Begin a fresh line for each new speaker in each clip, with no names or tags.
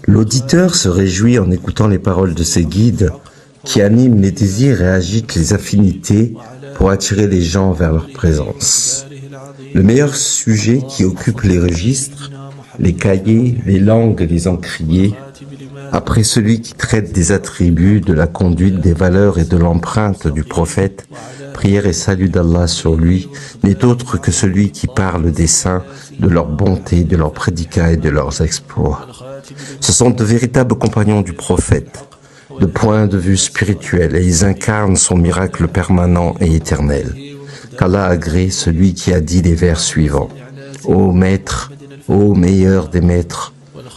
L'auditeur se réjouit en écoutant les paroles de ses guides qui animent les désirs et agitent les affinités pour attirer les gens vers leur présence. Le meilleur sujet qui occupe les registres, les cahiers, les langues et les encriers, après celui qui traite des attributs, de la conduite, des valeurs et de l'empreinte du prophète, prière et salut d'Allah sur lui, n'est autre que celui qui parle des saints, de leur bonté, de leurs prédicats et de leurs exploits. Ce sont de véritables compagnons du prophète, de point de vue spirituel, et ils incarnent son miracle permanent et éternel. Qu'Allah agrée celui qui a dit les vers suivants. Ô maître, ô meilleur des maîtres,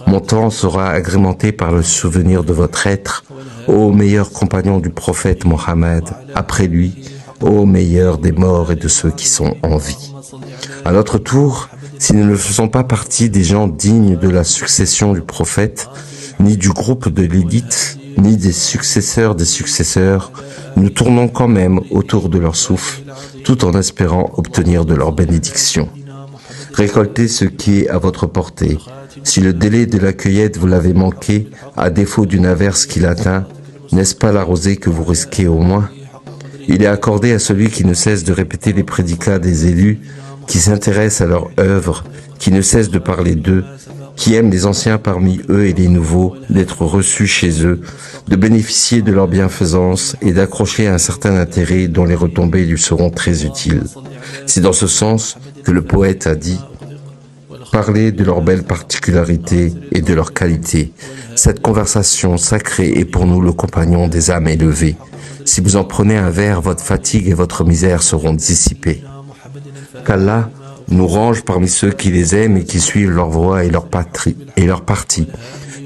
mon temps sera agrémenté par le souvenir de votre être, ô meilleur compagnon du prophète Mohammed, après lui, ô meilleur des morts et de ceux qui sont en vie. À notre tour, si nous ne faisons pas partie des gens dignes de la succession du prophète, ni du groupe de l'élite, ni des successeurs, nous tournons quand même autour de leur souffle, tout en espérant obtenir de leur bénédiction. Récoltez ce qui est à votre portée. Si le délai de la cueillette vous l'avez manqué, à défaut d'une averse qui l'atteint, n'est-ce pas la rosée que vous risquez au moins? Il est accordé à celui qui ne cesse de répéter les prédicats des élus, qui s'intéresse à leur œuvre, qui ne cesse de parler d'eux, qui aime les anciens parmi eux et les nouveaux, d'être reçus chez eux, de bénéficier de leur bienfaisance et d'accrocher un certain intérêt dont les retombées lui seront très utiles. C'est dans ce sens que le poète a dit « Parlez de leurs belles particularités et de leurs qualités. Cette conversation sacrée est pour nous le compagnon des âmes élevées. Si vous en prenez un verre, votre fatigue et votre misère seront dissipées. Qu'Allah nous range parmi ceux qui les aiment et qui suivent leur voie et leur parti,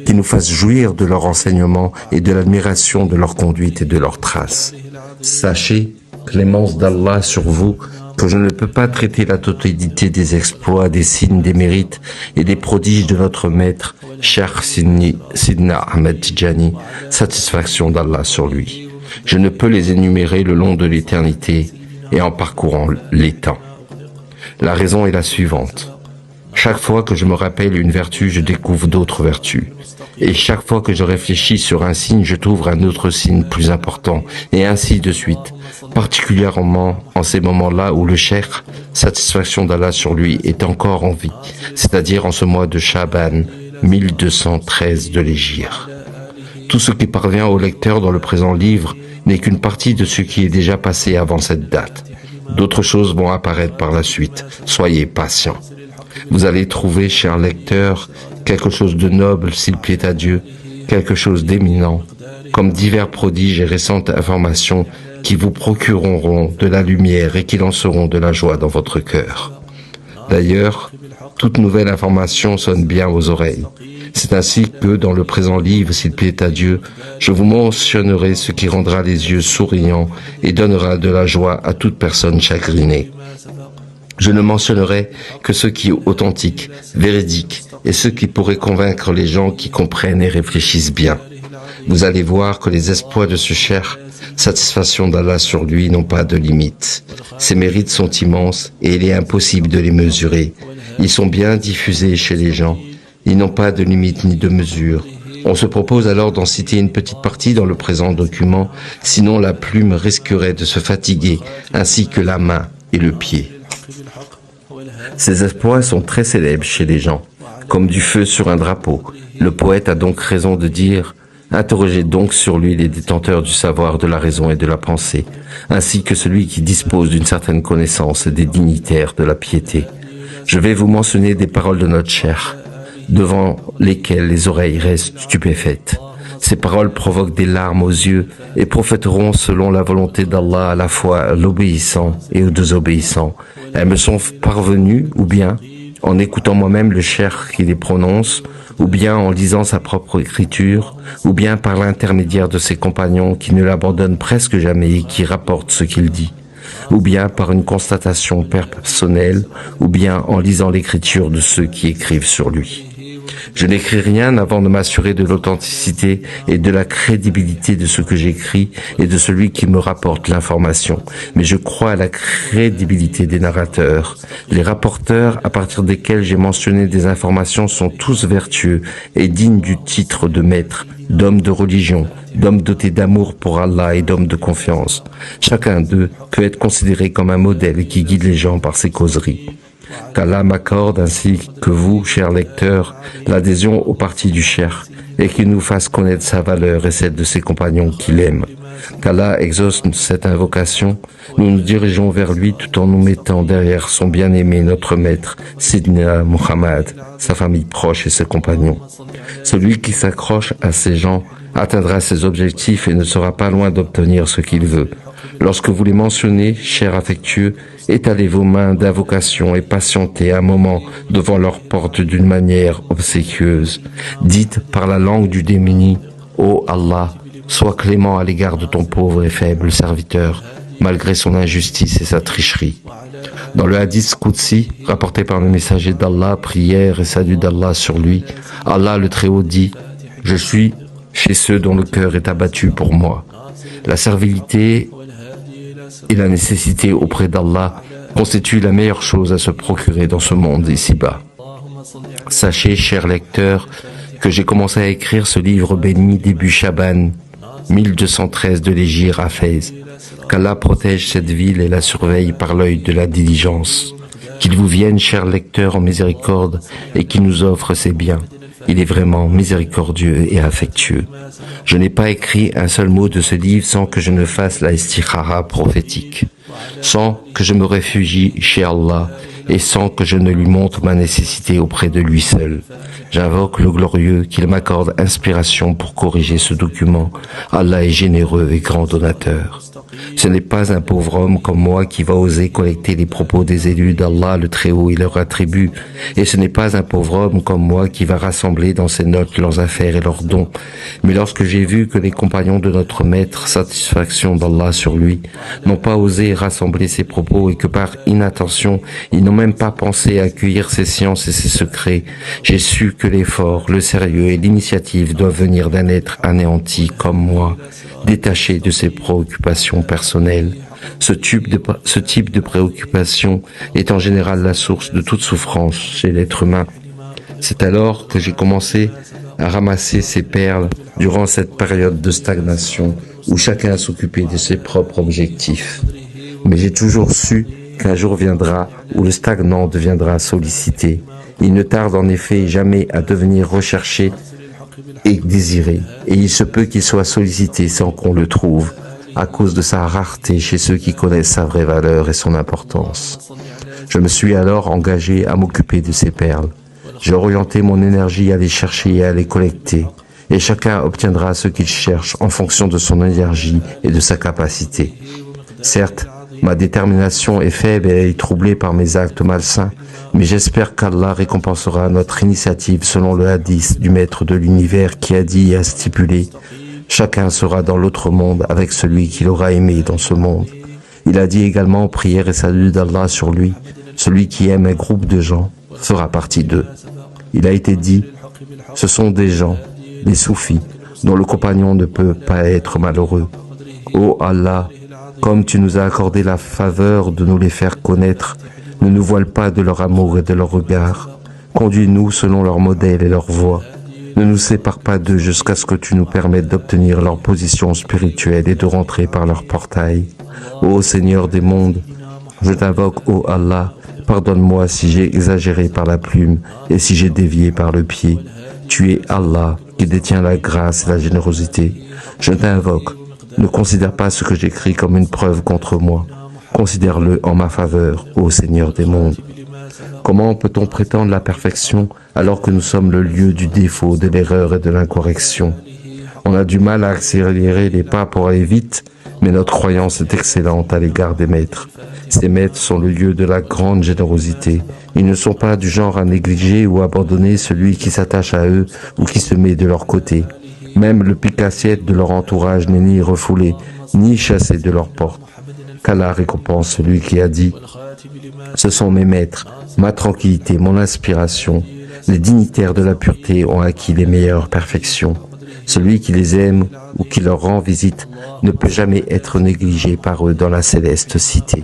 qui nous fasse jouir de leur enseignement et de l'admiration de leur conduite et de leurs traces. Sachez, clémence d'Allah sur vous, que je ne peux pas traiter la totalité des exploits, des signes, des mérites et des prodiges de notre maître, Cheikh Sidna Ahmed Tijani, satisfaction d'Allah sur lui. Je ne peux les énumérer le long de l'éternité et en parcourant les temps. La raison est la suivante. Chaque fois que je me rappelle une vertu, je découvre d'autres vertus. Et chaque fois que je réfléchis sur un signe, je trouve un autre signe plus important, et ainsi de suite. Particulièrement en ces moments-là où le cheikh, satisfaction d'Allah sur lui, est encore en vie, c'est-à-dire en ce mois de Shaban, 1213 de l'Hégire. Tout ce qui parvient au lecteur dans le présent livre n'est qu'une partie de ce qui est déjà passé avant cette date. D'autres choses vont apparaître par la suite. Soyez patients. Vous allez trouver, cher lecteur, quelque chose de noble s'il plaît à Dieu, quelque chose d'éminent, comme divers prodiges et récentes informations qui vous procureront de la lumière et qui lanceront de la joie dans votre cœur. D'ailleurs, toute nouvelle information sonne bien aux oreilles. C'est ainsi que, dans le présent livre, s'il plaît à Dieu, je vous mentionnerai ce qui rendra les yeux souriants et donnera de la joie à toute personne chagrinée. Je ne mentionnerai que ce qui est authentique, véridique, et ce qui pourrait convaincre les gens qui comprennent et réfléchissent bien. Vous allez voir que les exploits de ce cheikh, satisfaction d'Allah sur lui, n'ont pas de limite. Ses mérites sont immenses et il est impossible de les mesurer. Ils sont bien diffusés chez les gens. Ils n'ont pas de limite ni de mesure. On se propose alors d'en citer une petite partie dans le présent document, sinon la plume risquerait de se fatiguer, ainsi que la main et le pied. Ces exploits sont très célèbres chez les gens, comme du feu sur un drapeau. Le poète a donc raison de dire « Interrogez donc sur lui les détenteurs du savoir, de la raison et de la pensée, ainsi que celui qui dispose d'une certaine connaissance et des dignitaires de la piété. » Je vais vous mentionner des paroles de notre cheikh, devant lesquelles les oreilles restent stupéfaites. Ces paroles provoquent des larmes aux yeux et profiteront selon la volonté d'Allah à la fois à l'obéissant et aux désobéissants. Elles me sont parvenues, ou bien en écoutant moi-même le cheikh qui les prononce, ou bien en lisant sa propre écriture, ou bien par l'intermédiaire de ses compagnons qui ne l'abandonnent presque jamais et qui rapportent ce qu'il dit, ou bien par une constatation personnelle, ou bien en lisant l'écriture de ceux qui écrivent sur lui. Je n'écris rien avant de m'assurer de l'authenticité et de la crédibilité de ce que j'écris et de celui qui me rapporte l'information. Mais je crois à la crédibilité des narrateurs. Les rapporteurs à partir desquels j'ai mentionné des informations sont tous vertueux et dignes du titre de maître, d'homme de religion, d'homme doté d'amour pour Allah et d'homme de confiance. Chacun d'eux peut être considéré comme un modèle qui guide les gens par ses causeries. Qu'Allah m'accorde ainsi que vous, chers lecteurs, l'adhésion au parti du Cheikh et qu'il nous fasse connaître sa valeur et celle de ses compagnons qu'il aime. Qu'Allah exauce cette invocation, nous nous dirigeons vers lui tout en nous mettant derrière son bien-aimé, notre maître, Sidna Muhammad, sa famille proche et ses compagnons. Celui qui s'accroche à ces gens atteindra ses objectifs et ne sera pas loin d'obtenir ce qu'il veut. Lorsque vous les mentionnez, chers affectueux, étalez vos mains d'invocation et patientez un moment devant leur porte d'une manière obséquieuse. Dites par la langue du démuni, « Ô Allah, sois clément à l'égard de ton pauvre et faible serviteur, malgré son injustice et sa tricherie. » Dans le hadith Qudsi, rapporté par le messager d'Allah, prière et salut d'Allah sur lui, Allah le Très-Haut dit « Je suis chez ceux dont le cœur est abattu pour moi. » La servilité et la nécessité auprès d'Allah constituent la meilleure chose à se procurer dans ce monde ici-bas. Sachez, chers lecteurs, que j'ai commencé à écrire ce livre béni début Chaban, 1213 de l'Hégire à Fès. Qu'Allah protège cette ville et la surveille par l'œil de la diligence. Qu'il vous vienne, chers lecteurs, en miséricorde et qu'il nous offre ses biens. Il est vraiment miséricordieux et affectueux. Je n'ai pas écrit un seul mot de ce livre sans que je ne fasse la istikhara prophétique, sans que je me réfugie chez Allah et sans que je ne lui montre ma nécessité auprès de lui seul. J'invoque le glorieux qu'il m'accorde inspiration pour corriger ce document. Allah est généreux et grand donateur. Ce n'est pas un pauvre homme comme moi qui va oser collecter les propos des élus d'Allah le Très-Haut et leurs attributs. Et ce n'est pas un pauvre homme comme moi qui va rassembler dans ses notes leurs affaires et leurs dons. Mais lorsque j'ai vu que les compagnons de notre maître, satisfaction d'Allah sur lui, n'ont pas osé rassembler ses propos et que par inattention, ils n'ont même pas pensé à accueillir ses sciences et ses secrets, j'ai su que l'effort, le sérieux et l'initiative doivent venir d'un être anéanti comme moi, détaché de ses préoccupations personnelles. Ce type de préoccupation est en général la source de toute souffrance chez l'être humain. C'est alors que j'ai commencé à ramasser ces perles durant cette période de stagnation où chacun s'occupait de ses propres objectifs. Mais j'ai toujours su qu'un jour viendra où le stagnant deviendra sollicité. Il ne tarde en effet jamais à devenir recherché et désiré, et il se peut qu'il soit sollicité sans qu'on le trouve, à cause de sa rareté chez ceux qui connaissent sa vraie valeur et son importance. Je me suis alors engagé à m'occuper de ces perles. J'ai orienté mon énergie à les chercher et à les collecter, et chacun obtiendra ce qu'il cherche en fonction de son énergie et de sa capacité. Certes, ma détermination est faible et elle est troublée par mes actes malsains, mais j'espère qu'Allah récompensera notre initiative selon le hadith du maître de l'univers qui a dit et a stipulé « Chacun sera dans l'autre monde avec celui qu'il aura aimé dans ce monde ». Il a dit également « Prière et salut d'Allah sur lui, celui qui aime un groupe de gens fera partie d'eux ». Il a été dit « Ce sont des gens, des soufis, dont le compagnon ne peut pas être malheureux. Ô Allah, comme tu nous as accordé la faveur de nous les faire connaître, ne nous voile pas de leur amour et de leur regard. Conduis-nous selon leur modèle et leur voie. Ne nous sépare pas d'eux jusqu'à ce que tu nous permettes d'obtenir leur position spirituelle et de rentrer par leur portail. Ô Seigneur des mondes, je t'invoque, ô Allah, pardonne-moi si j'ai exagéré par la plume et si j'ai dévié par le pied. Tu es Allah qui détient la grâce et la générosité. Je t'invoque. Ne considère pas ce que j'écris comme une preuve contre moi. Considère-le en ma faveur, ô Seigneur des mondes. Comment peut-on prétendre la perfection alors que nous sommes le lieu du défaut, de l'erreur et de l'incorrection? On a du mal à accélérer les pas pour aller vite, mais notre croyance est excellente à l'égard des maîtres. Ces maîtres sont le lieu de la grande générosité. Ils ne sont pas du genre à négliger ou abandonner celui qui s'attache à eux ou qui se met de leur côté. Même le pic-assiette de leur entourage n'est ni refoulé, ni chassé de leur porte. Qu'Allah récompense celui qui a dit « Ce sont mes maîtres, ma tranquillité, mon inspiration. Les dignitaires de la pureté ont acquis les meilleures perfections. Celui qui les aime ou qui leur rend visite ne peut jamais être négligé par eux dans la céleste cité.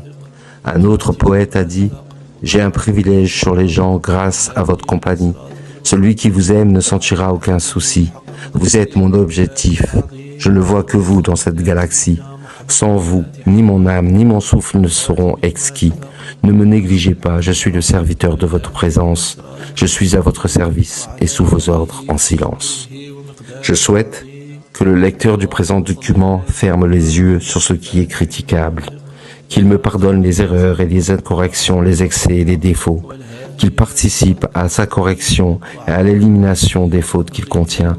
Un autre poète a dit « J'ai un privilège sur les gens grâce à votre compagnie. Celui qui vous aime ne sentira aucun souci. Vous êtes mon objectif. Je ne vois que vous dans cette galaxie. Sans vous, ni mon âme, ni mon souffle ne seront exquis. Ne me négligez pas, je suis le serviteur de votre présence. Je suis à votre service et sous vos ordres en silence. Je souhaite que le lecteur du présent document ferme les yeux sur ce qui est critiquable, qu'il me pardonne les erreurs et les incorrections, les excès et les défauts, qu'il participe à sa correction et à l'élimination des fautes qu'il contient,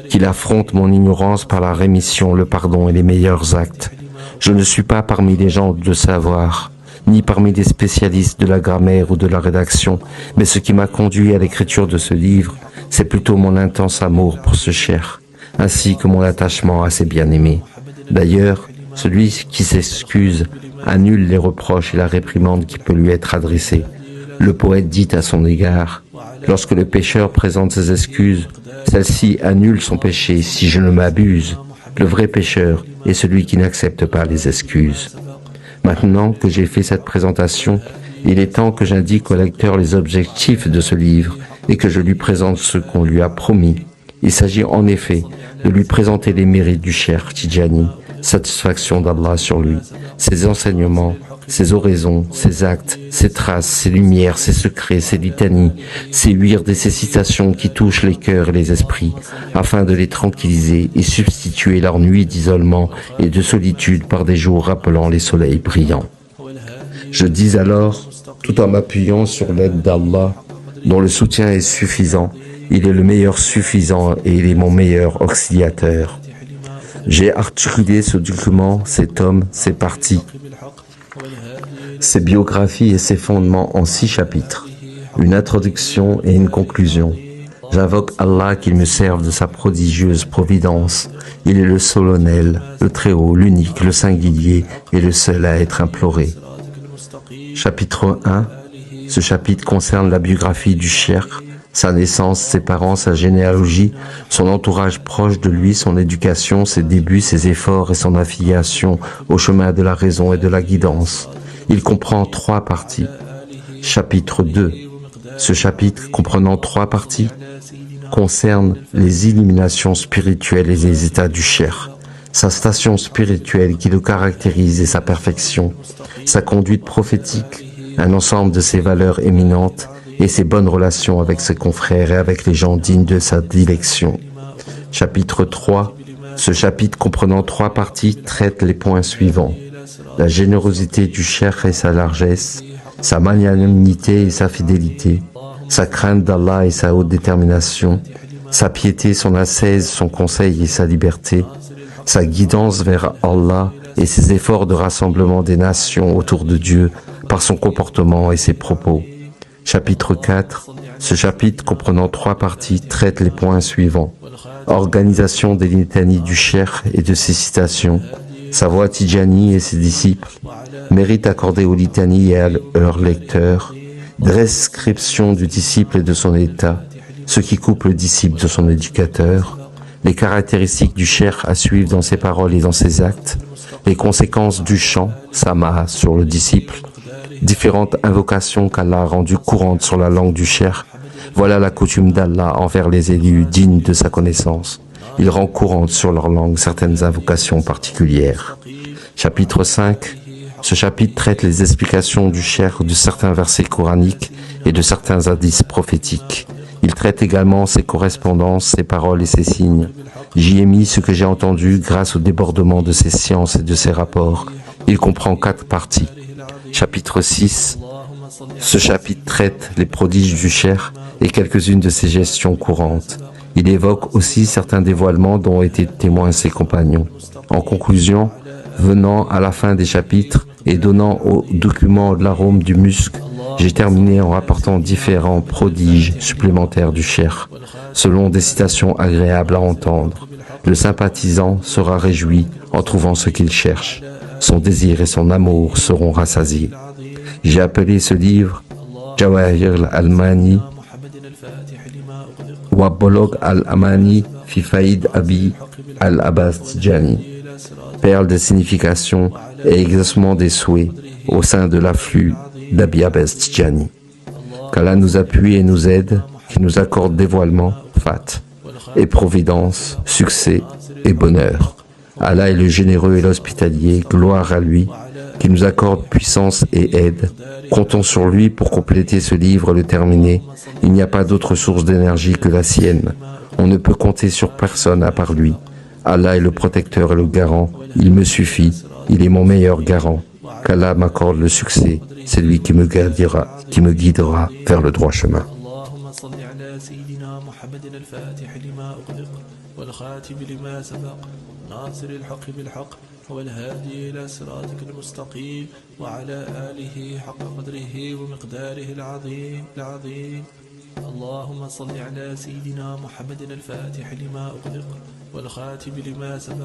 qu'il affronte mon ignorance par la rémission, le pardon et les meilleurs actes. Je ne suis pas parmi les gens de savoir, ni parmi les spécialistes de la grammaire ou de la rédaction, mais ce qui m'a conduit à l'écriture de ce livre, c'est plutôt mon intense amour pour ce cher, ainsi que mon attachement à ses bien-aimés. D'ailleurs, celui qui s'excuse annule les reproches et la réprimande qui peut lui être adressée. Le poète dit à son égard, « Lorsque le pécheur présente ses excuses, celle-ci annule son péché si je ne m'abuse. Le vrai pécheur est celui qui n'accepte pas les excuses. » Maintenant que j'ai fait cette présentation, il est temps que j'indique au lecteur les objectifs de ce livre et que je lui présente ce qu'on lui a promis. Il s'agit en effet de lui présenter les mérites du Cheikh Tidjani, satisfaction d'Allah sur lui, ses enseignements, ses oraisons, ses actes, ses traces, ses lumières, ses secrets, ses litanies, ses wirds et ses citations qui touchent les cœurs et les esprits, afin de les tranquilliser et substituer leurs nuits d'isolement et de solitude par des jours rappelant les soleils brillants. Je dis alors, tout en m'appuyant sur l'aide d'Allah, dont le soutien est suffisant, il est le meilleur suffisant et il est mon meilleur auxiliateur. J'ai articulé ce document, ces tomes, ces parties, ses biographies et ses fondements en 6 chapitres, une introduction et une conclusion. J'invoque Allah qu'il me serve de sa prodigieuse providence. Il est le solennel, le Très-Haut, l'unique, le singulier et le seul à être imploré. Chapitre 1. Ce chapitre concerne la biographie du cheikh, sa naissance, ses parents, sa généalogie, son entourage proche de lui, son éducation, ses débuts, ses efforts et son affiliation au chemin de la raison et de la guidance. Il comprend 3 parties. Chapitre 2. Ce chapitre, comprenant 3 parties, concerne les illuminations spirituelles et les états du cheikh, sa station spirituelle qui le caractérise et sa perfection, sa conduite prophétique, un ensemble de ses valeurs éminentes et ses bonnes relations avec ses confrères et avec les gens dignes de sa dilection. Chapitre 3. Ce chapitre comprenant 3 parties traite les points suivants. La générosité du cheikh et sa largesse, sa magnanimité et sa fidélité, sa crainte d'Allah et sa haute détermination, sa piété, son ascèse, son conseil et sa liberté, sa guidance vers Allah et ses efforts de rassemblement des nations autour de Dieu par son comportement et ses propos. Chapitre 4. Ce chapitre comprenant 3 parties traite les points suivants. Organisation des litanies du cheikh et de ses citations, sa voix Tidjani et ses disciples, mérite accordé aux litanies et à leurs lecteurs, description du disciple et de son état, ce qui coupe le disciple de son éducateur, les caractéristiques du cheikh à suivre dans ses paroles et dans ses actes, les conséquences du chant, sama, sur le disciple, différentes invocations qu'Allah a rendues courantes sur la langue du cheikh. Voilà la coutume d'Allah envers les élus dignes de sa connaissance. Il rend courantes sur leur langue certaines invocations particulières. Chapitre 5. Ce chapitre traite les explications du cheikh de certains versets coraniques et de certains hadiths prophétiques. Il traite également ses correspondances, ses paroles et ses signes. J'y ai mis ce que j'ai entendu grâce au débordement de ses sciences et de ses rapports. Il comprend 4 parties. Chapitre 6. Ce chapitre traite les prodiges du cheikh et quelques-unes de ses gestions courantes. Il évoque aussi certains dévoilements dont ont été témoins ses compagnons. En conclusion, venant à la fin des chapitres et donnant au document l'arôme du musc, j'ai terminé en rapportant différents prodiges supplémentaires du cheikh, selon des citations agréables à entendre. Le sympathisant sera réjoui en trouvant ce qu'il cherche. Son désir et son amour seront rassasiés. J'ai appelé ce livre Jawahir al-Mani, Wabolog al-Amani fi Faïd Abi al-Abbas Tidjani. Perle des significations et exaucement des souhaits au sein de l'afflux d'Abi Abbas Tidjani. Qu'Allah nous appuie et nous aide, qu'il nous accorde dévoilement, fat, et providence, succès et bonheur. Allah est le généreux et l'hospitalier, gloire à lui, qui nous accorde puissance et aide. Comptons sur lui pour compléter ce livre, le terminer. Il n'y a pas d'autre source d'énergie que la sienne. On ne peut compter sur personne à part lui. Allah est le protecteur et le garant. Il me suffit. Il est mon meilleur garant. Qu'Allah m'accorde le succès. C'est lui qui me guidera vers le droit chemin.
والخاتم لما سبق ناصر الحق بالحق والهادي إلى صراطك المستقيم وعلى آله حق قدره ومقداره العظيم اللهم صل على سيدنا محمد الفاتح لما أغلق والخاتم لما سبق